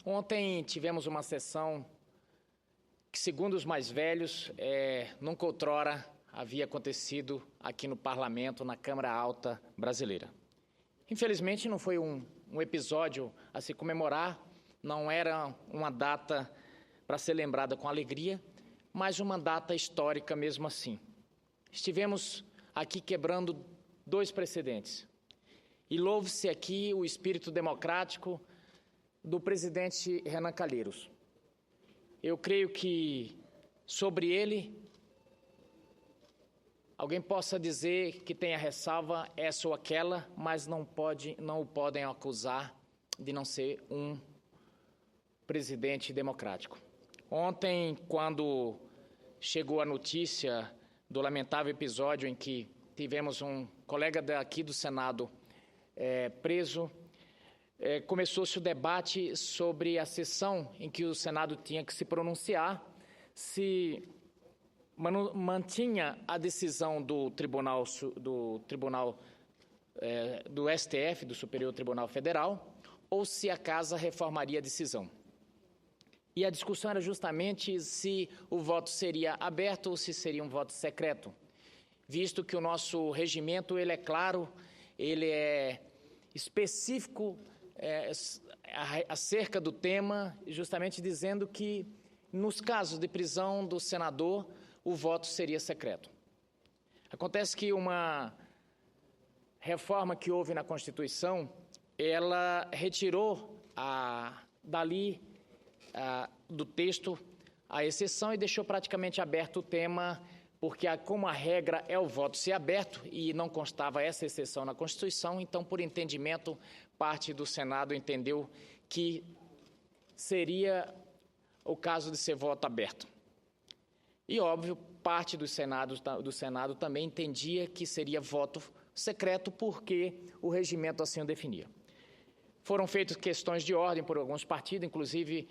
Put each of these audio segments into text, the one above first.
Ontem tivemos uma sessão que, segundo os mais velhos, nunca outrora havia acontecido aqui no Parlamento, na Câmara Alta brasileira. Infelizmente, não foi um episódio a se comemorar, não era uma data para ser lembrada com alegria, mas uma data histórica mesmo assim. Estivemos aqui quebrando dois precedentes. E louve-se aqui o espírito democrático do presidente Renan Calheiros. Eu creio que sobre ele alguém possa dizer que tem a ressalva essa ou aquela, mas não o podem acusar de não ser um presidente democrático. Ontem, quando chegou a notícia do lamentável episódio em que tivemos um colega daqui do Senado preso, começou-se o debate sobre a sessão em que o Senado tinha que se pronunciar, se mantinha a decisão do STF, do Superior Tribunal Federal, ou se a Casa reformaria a decisão. E a discussão era justamente se o voto seria aberto ou se seria um voto secreto, visto que o nosso regimento ele é claro, ele é específico acerca do tema, justamente dizendo que, nos casos de prisão do senador, o voto seria secreto. Acontece que uma reforma que houve na Constituição, ela retirou do texto a exceção e deixou praticamente aberto o tema, porque como a regra é o voto ser aberto e não constava essa exceção na Constituição, então, por entendimento, parte do Senado entendeu que seria o caso de ser voto aberto. E, óbvio, parte do Senado também entendia que seria voto secreto porque o regimento assim o definia. Foram feitas questões de ordem por alguns partidos, inclusive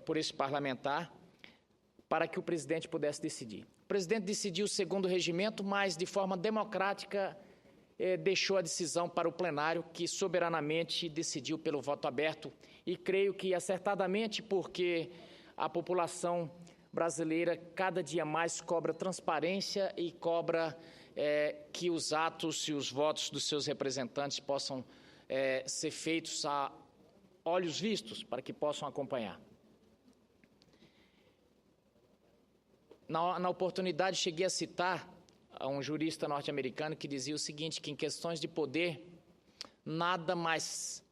por esse parlamentar, para que o presidente pudesse decidir. O presidente decidiu segundo o regimento, mas de forma democrática deixou a decisão para o plenário, que soberanamente decidiu pelo voto aberto, e creio que acertadamente, porque a população brasileira cada dia mais cobra transparência e cobra que os atos e os votos dos seus representantes possam ser feitos a olhos vistos, para que possam acompanhar. Na oportunidade, cheguei a citar a um jurista norte-americano que dizia o seguinte, que em questões de poder, nada mais,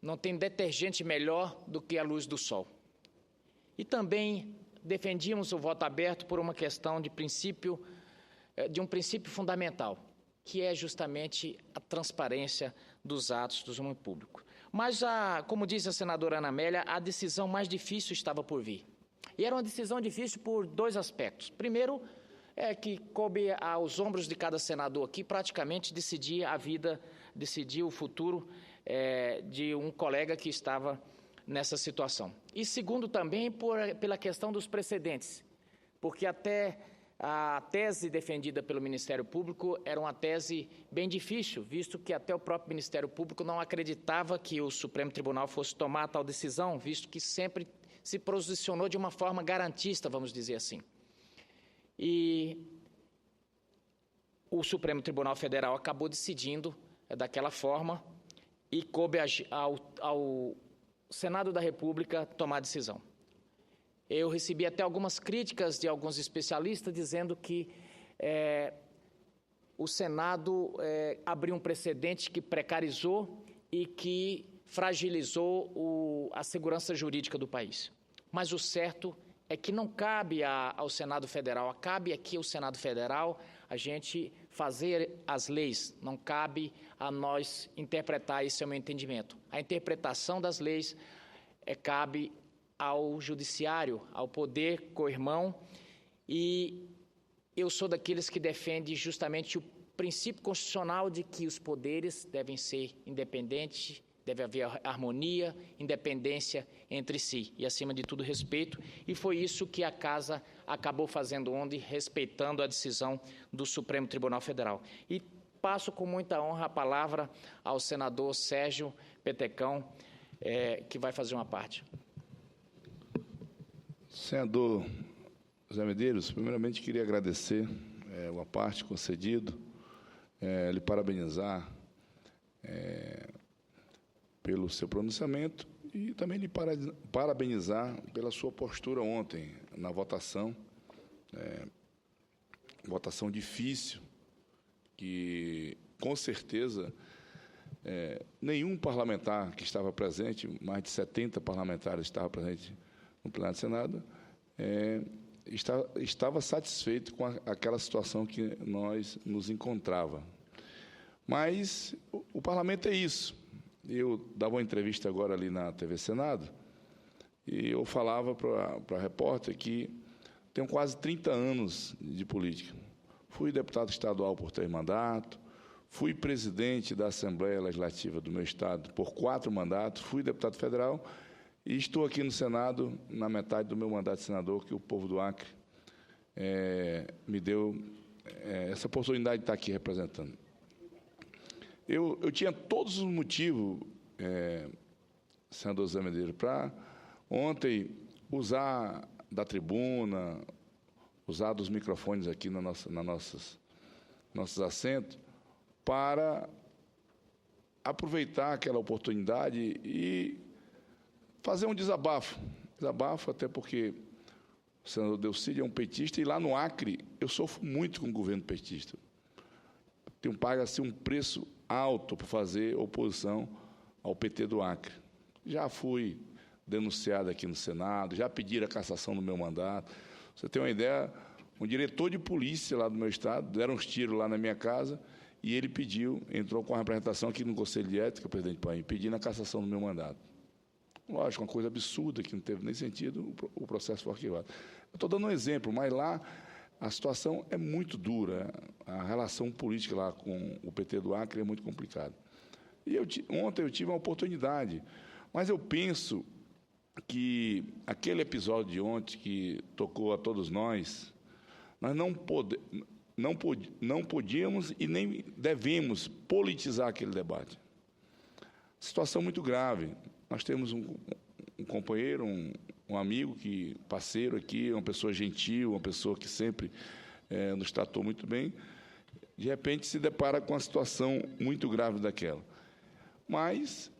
não tem detergente melhor do que a luz do sol. E também defendíamos o voto aberto por uma questão de um princípio fundamental, que é justamente a transparência dos atos do homem público. Mas, como disse a senadora Ana Amélia, a decisão mais difícil estava por vir. E era uma decisão difícil por dois aspectos. Primeiro, que coube aos ombros de cada senador aqui praticamente decidir decidir o futuro de um colega que estava nessa situação. E segundo também pela questão dos precedentes, porque até a tese defendida pelo Ministério Público era uma tese bem difícil, visto que até o próprio Ministério Público não acreditava que o Supremo Tribunal fosse tomar tal decisão, visto que sempre se posicionou de uma forma garantista, vamos dizer assim. E o Supremo Tribunal Federal acabou decidindo daquela forma e coube ao Senado da República tomar a decisão. Eu recebi até algumas críticas de alguns especialistas dizendo que o Senado abriu um precedente que precarizou e que fragilizou a segurança jurídica do país. Mas o certo é que não cabe ao Senado Federal, cabe aqui ao Senado Federal a gente fazer as leis, não cabe a nós interpretar, esse é o meu entendimento. A interpretação das leis cabe ao judiciário, ao poder co-irmão, e eu sou daqueles que defende justamente o princípio constitucional de que os poderes devem ser independentes, deve haver harmonia, independência entre si e, acima de tudo, respeito. E foi isso que a Casa acabou fazendo ontem, respeitando a decisão do Supremo Tribunal Federal. E passo com muita honra a palavra ao senador Sérgio Petecão, que vai fazer uma parte. Senador José Medeiros, primeiramente queria agradecer a parte concedido, lhe parabenizar pelo seu pronunciamento e também lhe parabenizar pela sua postura ontem na votação, votação difícil, que com certeza nenhum parlamentar que estava presente, mais de 70 parlamentares estavam presentes no plenário do Senado, estava satisfeito com aquela situação que nós nos encontrava. Mas o parlamento é isso. Eu dava uma entrevista agora ali na TV Senado e eu falava para a repórter que tenho quase 30 anos de política. Fui deputado estadual por 3 mandatos, fui presidente da Assembleia Legislativa do meu estado por 4 mandatos, fui deputado federal e estou aqui no Senado na metade do meu mandato de senador, que o povo do Acre me deu essa oportunidade de estar aqui representando. Eu tinha todos os motivos, senador Zé Medeiros, para ontem usar da tribuna, usar dos microfones aqui nossos assentos, para aproveitar aquela oportunidade e fazer um desabafo. Desabafo até porque o senador Delcídio é um petista e lá no Acre eu sofro muito com o governo petista. Tenho pago assim, um preço alto para fazer oposição ao PT do Acre. Já fui denunciado aqui no Senado, já pediram a cassação do meu mandato. Você tem uma ideia, um diretor de polícia lá do meu estado, deram uns tiros lá na minha casa e ele entrou com a representação aqui no Conselho de Ética, presidente Paim, pedindo a cassação do meu mandato. Lógico, uma coisa absurda, que não teve nem sentido, o processo foi arquivado. Eu estou dando um exemplo, mas lá a situação é muito dura, a relação política lá com o PT do Acre é muito complicada. E ontem eu tive uma oportunidade, mas eu penso que aquele episódio de ontem que tocou a todos nós não podíamos e nem devemos politizar aquele debate. Situação muito grave. Nós temos um companheiro, um amigo, parceiro aqui, uma pessoa gentil, uma pessoa que sempre nos tratou muito bem, de repente se depara com uma situação muito grave daquela. Mas,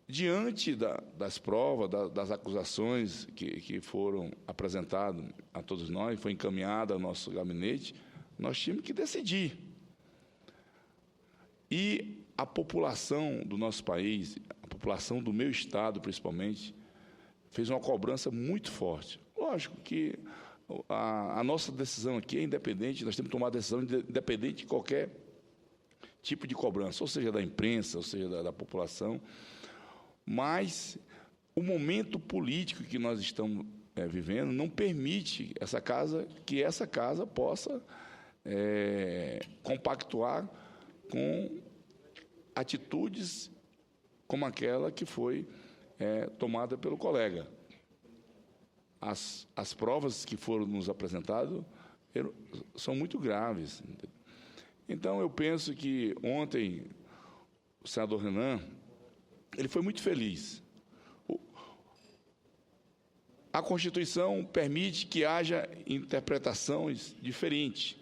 diante das provas, das acusações que foram apresentadas a todos nós, foi encaminhada ao nosso gabinete, nós tínhamos que decidir. E a população do nosso país, a população do meu estado, principalmente, fez uma cobrança muito forte. Lógico que a nossa decisão aqui é independente, nós temos que tomar a decisão independente de qualquer tipo de cobrança, ou seja, da imprensa, ou seja, da população, mas o momento político que nós estamos vivendo não permite que essa casa possa compactuar com atitudes como aquela que foi tomada pelo colega. As provas que foram nos apresentadas são muito graves. Então, eu penso que ontem o senador Renan ele foi muito feliz. A Constituição permite que haja interpretações diferentes.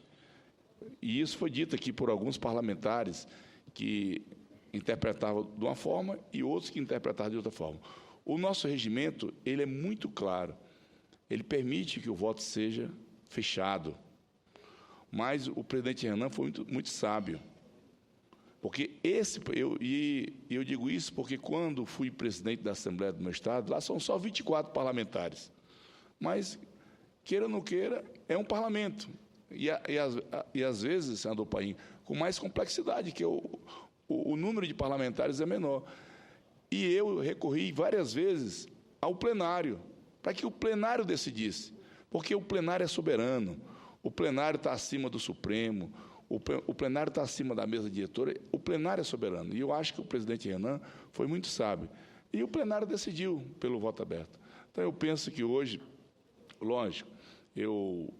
E isso foi dito aqui por alguns parlamentares que interpretavam de uma forma e outros que interpretavam de outra forma. O nosso regimento ele é muito claro. Ele permite que o voto seja fechado. Mas o presidente Renan foi muito sábio. Porque eu digo isso porque quando fui presidente da Assembleia do meu estado, lá são só 24 parlamentares. Mas, queira ou não queira, é um parlamento. E às vezes, senador Paim, com mais complexidade, que o número de parlamentares é menor. E eu recorri várias vezes ao plenário, para que o plenário decidisse. Porque o plenário é soberano, o plenário está acima do Supremo, o plenário está acima da mesa diretora, o plenário é soberano. E eu acho que o presidente Renan foi muito sábio. E o plenário decidiu pelo voto aberto. Então, eu penso que hoje, lógico, eu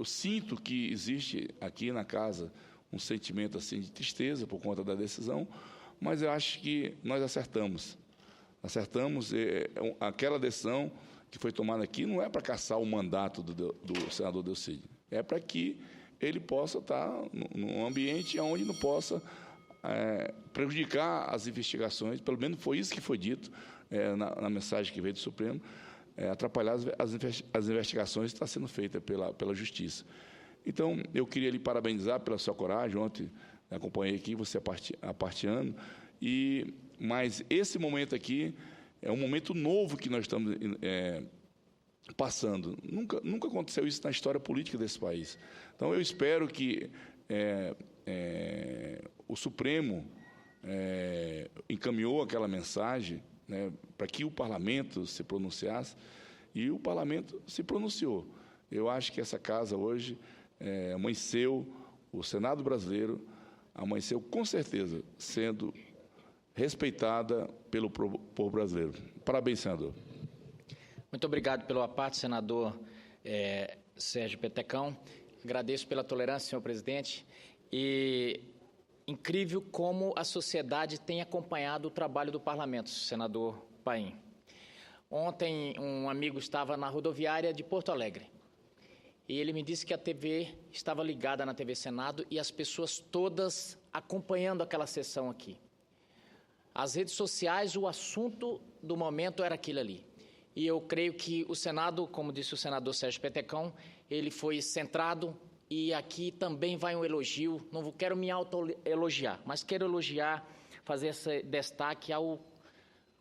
sinto que existe aqui na casa um sentimento assim de tristeza por conta da decisão, mas eu acho que nós acertamos. Aquela decisão que foi tomada aqui não é para caçar o mandato do senador Delcídio, é para que ele possa estar num ambiente onde não possa prejudicar as investigações, pelo menos foi isso que foi dito na mensagem que veio do Supremo, atrapalhar as investigações que estão sendo feitas pela Justiça. Então, eu queria lhe parabenizar pela sua coragem. Ontem acompanhei aqui você aparteando, mas esse momento aqui é um momento novo que nós estamos passando. Nunca aconteceu isso na história política desse país. Então, eu espero que o Supremo encaminhou aquela mensagem, né, para que o Parlamento se pronunciasse, e o Parlamento se pronunciou. Eu acho que essa casa hoje amanheceu, o Senado brasileiro amanheceu, com certeza, sendo respeitada pelo povo brasileiro. Parabéns, senador. Muito obrigado pelo aparte, senador Sérgio Petecão. Agradeço pela tolerância, senhor presidente. E incrível como a sociedade tem acompanhado o trabalho do parlamento, senador Paim. Ontem, um amigo estava na rodoviária de Porto Alegre e ele me disse que a TV estava ligada na TV Senado e as pessoas todas acompanhando aquela sessão aqui. As redes sociais, o assunto do momento era aquilo ali. E eu creio que o Senado, como disse o senador Sérgio Petecão, ele foi centrado. E aqui também vai um elogio, não quero me autoelogiar, mas quero elogiar, fazer esse destaque ao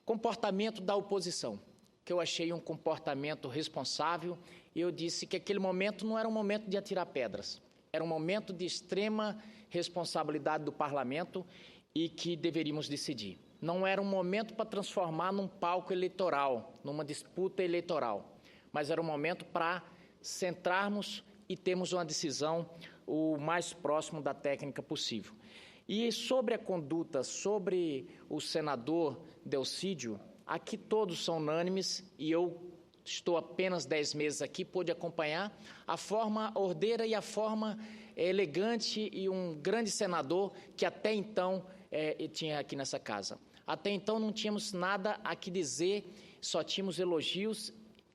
comportamento da oposição, que eu achei um comportamento responsável, e eu disse que aquele momento não era um momento de atirar pedras, era um momento de extrema responsabilidade do parlamento e que deveríamos decidir. Não era um momento para transformar num palco eleitoral, numa disputa eleitoral, mas era um momento para centrarmos e temos uma decisão o mais próximo da técnica possível. E sobre a conduta, sobre o senador Delcídio, aqui todos são unânimes e eu estou apenas 10 meses aqui, pude acompanhar a forma ordeira e a forma elegante e um grande senador que até então tinha aqui nessa casa. Até então não tínhamos nada a que dizer, só tínhamos elogios,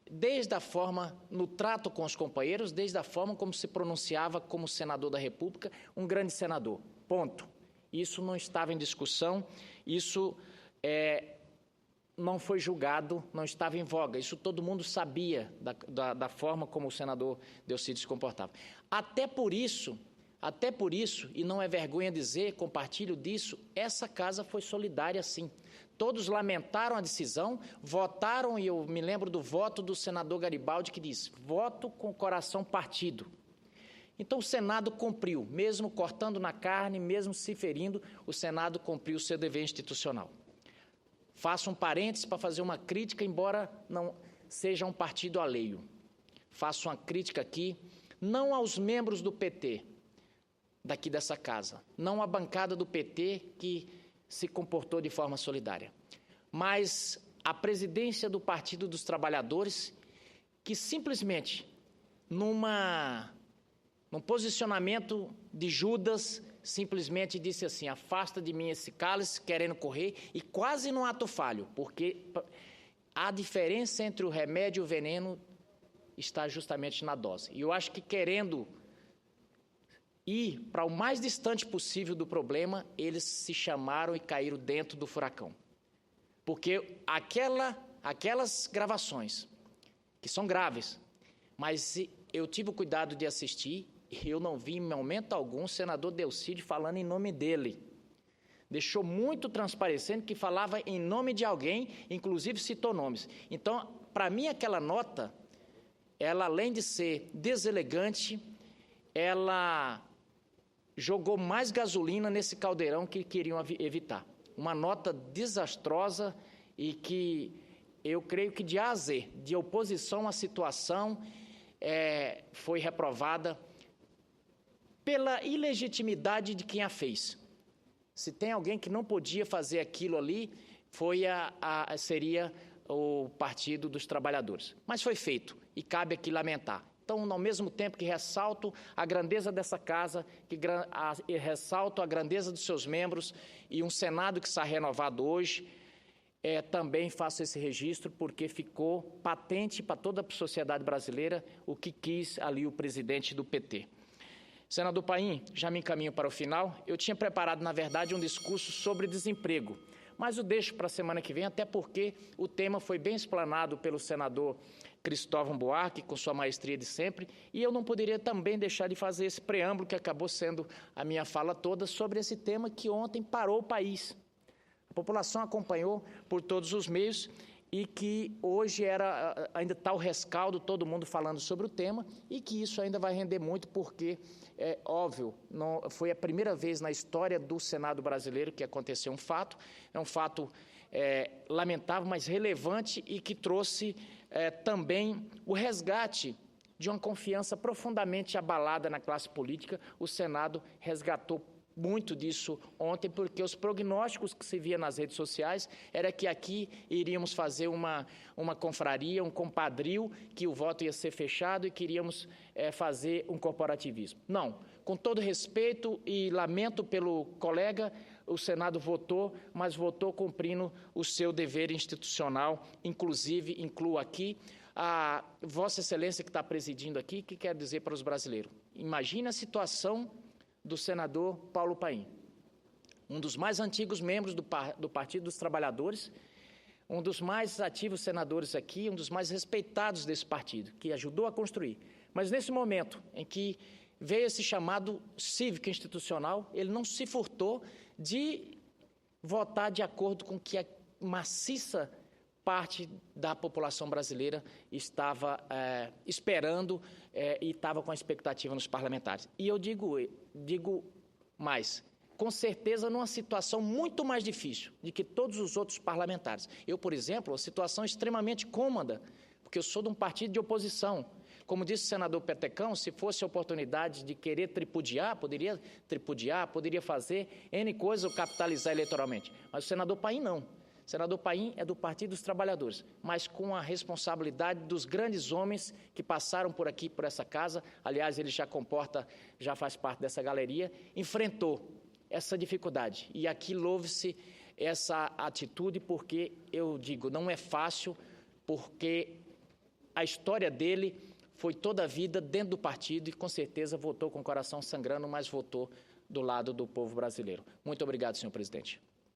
desde a forma no trato com os companheiros, desde a forma como se pronunciava como senador da República, um grande senador, ponto. Isso não estava em discussão, isso não foi julgado, não estava em voga, isso todo mundo sabia da forma como o senador Delcídio se comportava. Até por isso, e não é vergonha dizer, compartilho disso, essa casa foi solidária sim. Todos lamentaram a decisão, votaram, e eu me lembro do voto do senador Garibaldi, que diz, voto com o coração partido. Então, o Senado cumpriu, mesmo cortando na carne, mesmo se ferindo, o Senado cumpriu o seu dever institucional. Faço um parêntese para fazer uma crítica, embora não seja um partido alheio. Faço uma crítica aqui, não aos membros do PT, daqui dessa casa, não à bancada do PT, que se comportou de forma solidária, mas a presidência do Partido dos Trabalhadores, que simplesmente, num posicionamento de Judas, simplesmente disse assim, afasta de mim esse cálice, querendo correr, e quase num ato falho, porque a diferença entre o remédio e o veneno está justamente na dose. E eu acho que querendo ir para o mais distante possível do problema, eles se chamaram e caíram dentro do furacão. Porque aquelas gravações, que são graves, mas eu tive o cuidado de assistir, e eu não vi em momento algum o senador Delcídio falando em nome dele. Deixou muito transparecendo que falava em nome de alguém, inclusive citou nomes. Então, para mim, aquela nota, ela além de ser deselegante, ela jogou mais gasolina nesse caldeirão que queriam evitar. Uma nota desastrosa e que eu creio que de A a Z, de oposição à situação, foi reprovada pela ilegitimidade de quem a fez. Se tem alguém que não podia fazer aquilo ali, seria o Partido dos Trabalhadores. Mas foi feito, e cabe aqui lamentar. Então, ao mesmo tempo que ressalto a grandeza dessa casa, ressalto a grandeza dos seus membros e um Senado que está renovado hoje, também faço esse registro porque ficou patente para toda a sociedade brasileira o que quis ali o presidente do PT. Senador Paim, já me encaminho para o final. Eu tinha preparado, na verdade, um discurso sobre desemprego, mas o deixo para a semana que vem, até porque o tema foi bem explanado pelo senador Cristóvão Buarque, com sua maestria de sempre, e eu não poderia também deixar de fazer esse preâmbulo, que acabou sendo a minha fala toda, sobre esse tema que ontem parou o país. A população acompanhou por todos os meios e que hoje ainda está o rescaldo, todo mundo falando sobre o tema, e que isso ainda vai render muito, porque, óbvio, foi a primeira vez na história do Senado brasileiro que aconteceu um fato, é um fato lamentável, mas relevante, e que trouxe também o resgate de uma confiança profundamente abalada na classe política. O Senado resgatou muito disso ontem, porque os prognósticos que se via nas redes sociais era que aqui iríamos fazer uma confraria, um compadrio, que o voto ia ser fechado e queríamos fazer um corporativismo. Não, com todo respeito e lamento pelo colega, o Senado votou, mas votou cumprindo o seu dever institucional, inclusive incluo aqui a Vossa Excelência que está presidindo aqui, que quer dizer para os brasileiros, imagine a situação do senador Paulo Paim, um dos mais antigos membros do Partido dos Trabalhadores, um dos mais ativos senadores aqui, um dos mais respeitados desse partido, que ajudou a construir. Mas nesse momento em que veio esse chamado cívico institucional, ele não se furtou de votar de acordo com o que a maciça parte da população brasileira estava esperando e estava com a expectativa nos parlamentares. E eu digo mais, com certeza numa situação muito mais difícil do que todos os outros parlamentares. Eu, por exemplo, uma situação extremamente cômoda, porque eu sou de um partido de oposição. Como disse o senador Petecão, se fosse a oportunidade de querer tripudiar, poderia fazer N coisas ou capitalizar eleitoralmente. Mas o senador Paim não. O senador Paim é do Partido dos Trabalhadores, mas com a responsabilidade dos grandes homens que passaram por aqui, por essa casa, aliás, ele já faz parte dessa galeria, enfrentou essa dificuldade. E aqui louve-se essa atitude, porque eu digo, não é fácil, porque a história dele foi toda a vida dentro do partido e, com certeza, votou com o coração sangrando, mas votou do lado do povo brasileiro. Muito obrigado, senhor presidente.